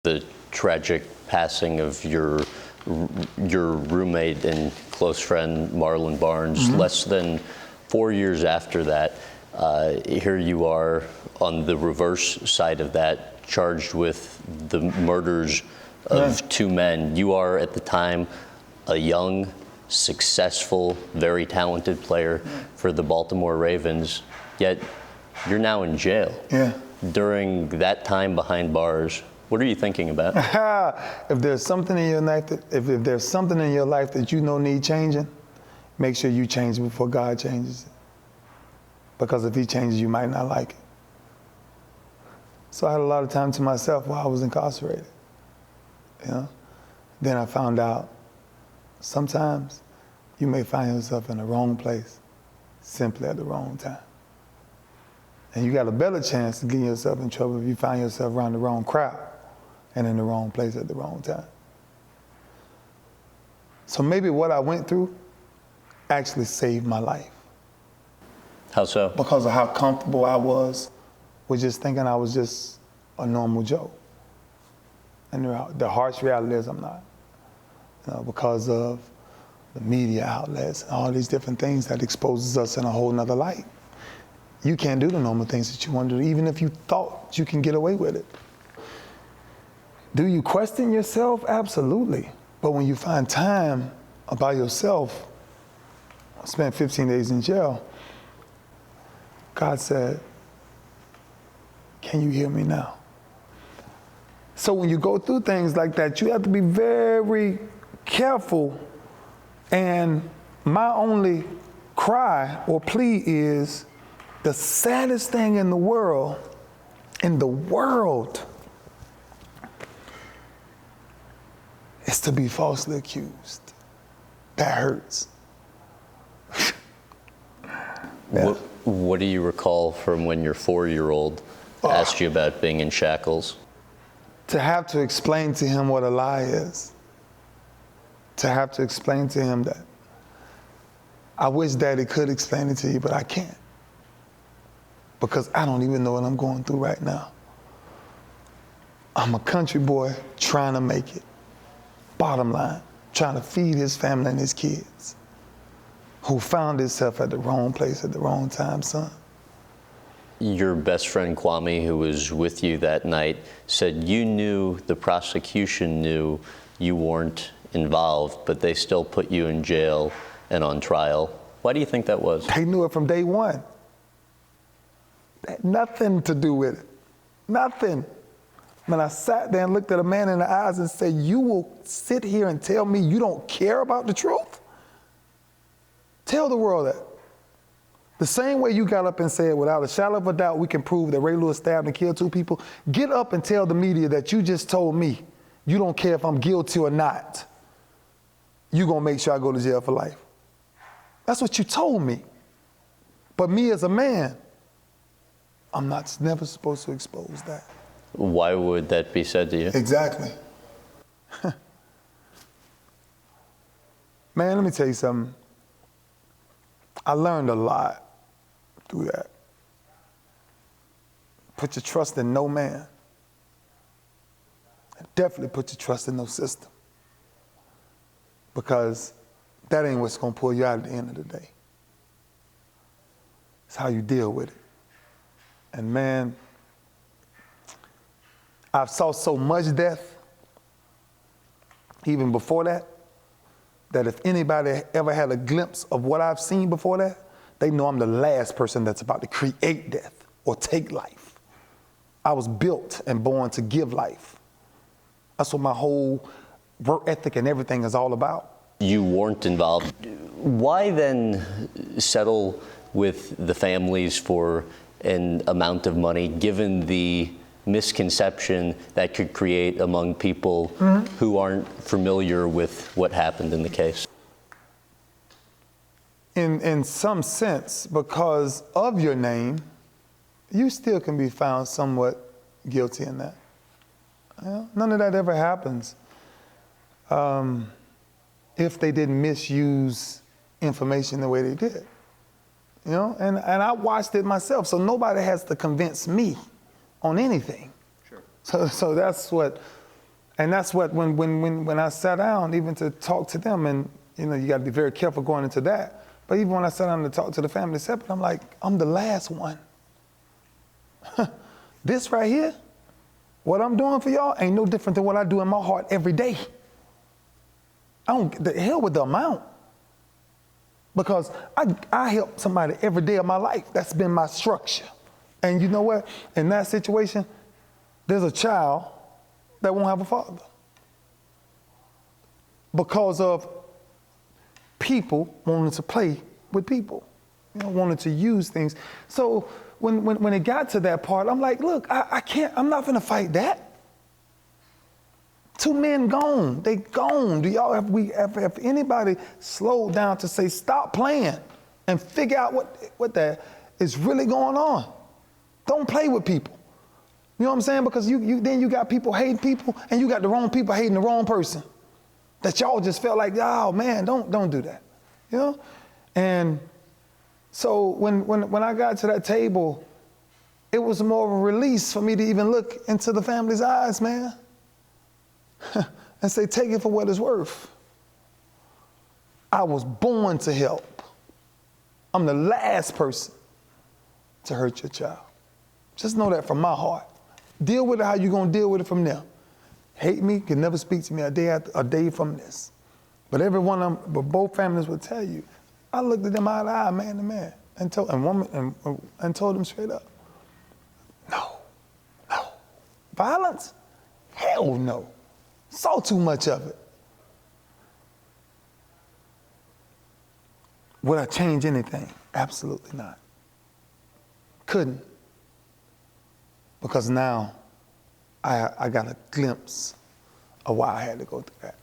The tragic passing of your roommate and close friend, Marlon Barnes, less than 4 years after that, here you are on the reverse side of that, charged with the murders of two men. You are, at the time, a young, successful, very talented player for the Baltimore Ravens, yet you're now in jail. During that time behind bars, what are you thinking about? If there's something in your life if there's something in your life that you know need changing, make sure you change it before God changes it. Because if he changes, you might not like it. So I had a lot of time to myself while I was incarcerated. You know? Then I found out sometimes you may find yourself in the wrong place simply at the wrong time. And you got a better chance of getting yourself in trouble if you find yourself around the wrong crowd and in the wrong place at the wrong time. So maybe what I went through actually saved my life. How so? Because of how comfortable I was with just thinking I was just a normal Joe. And the harsh reality is I'm not. You know, because of the media outlets and all these different things that exposes us in a whole nother light. You can't do the normal things that you want to do, even if you thought you can get away with it. Do you question yourself? Absolutely. But when you find time about yourself, I spent 15 days in jail, God said, can you hear me now? So when you go through things like that, you have to be very careful. And my only cry or plea is, the saddest thing in the world, is to be falsely accused. That hurts. What do you recall from when your 4-year-old asked you about being in shackles? To have to explain to him what a lie is. To have to explain to him that I wish Daddy could explain it to you, but I can't. Because I don't even know what I'm going through right now. I'm a country boy trying to make it. Bottom line, trying to feed his family and his kids, who found himself at the wrong place at the wrong time, son. Your best friend Kwame, who was with you that night, said you knew, the prosecution knew you weren't involved, but they still put you in jail and on trial. Why do you think that was? They knew it from day one. It had nothing to do with it. Nothing. When I sat there and looked at a man in the eyes and said, you will sit here and tell me you don't care about the truth? Tell the world that. The same way you got up and said, without a shadow of a doubt, we can prove that Ray Lewis stabbed and killed 2 people. Get up and tell the media that you just told me you don't care if I'm guilty or not. You're going to make sure I go to jail for life. That's what you told me. But me as a man, I'm never supposed to expose that. Why would that be said to you? Exactly. Man, let me tell you something. I learned a lot through that. Put your trust in no man. And definitely put your trust in no system. Because that ain't what's going to pull you out at the end of the day. It's how you deal with it. And man, I've saw so much death, even before that, that if anybody ever had a glimpse of what I've seen before that, they know I'm the last person that's about to create death or take life. I was built and born to give life. That's what my whole work ethic and everything is all about. You weren't involved. Why then settle with the families for an amount of money, given the misconception that could create among people who aren't familiar with what happened in the case? In some sense, because of your name, you still can be found somewhat guilty in that. Well, none of that ever happens if they didn't misuse information the way they did. You know, and I watched it myself, so nobody has to convince me on anything. Sure. So that's what And that's what, when I sat down, even to talk to them, and you got to be very careful going into that. But even when I sat down to talk to the family separate, I'm like, I'm the last one. This right here, what I'm doing for y'all ain't no different than what I do in my heart every day. The hell with the amount. Because I help somebody every day of my life. That's been my structure. And you know what? In that situation, there's a child that won't have a father. Because of people wanting to play with people, wanting to use things. So when it got to that part, I'm like, look, I can't, I'm not gonna fight that. 2 men gone, they gone. Do y'all, have anybody slowed down to say, stop playing and figure out what that is really going on? Don't play with people. You know what I'm saying? Because then you got people hating people, and you got the wrong people hating the wrong person. That y'all just felt like, oh man, don't do that. And so when I got to that table, it was more of a release for me to even look into the family's eyes, man. And say, take it for what it's worth. I was born to help. I'm the last person to hurt your child. Just know that from my heart. Deal with it how you're gonna deal with it from them. Hate me, can never speak to me a day from this. But both families will tell you, I looked at them eye to eye, man to man, and told them straight up, no. Violence? Hell no. Saw too much of it. Would I change anything? Absolutely not. Couldn't. Because now I got a glimpse of why I had to go through that.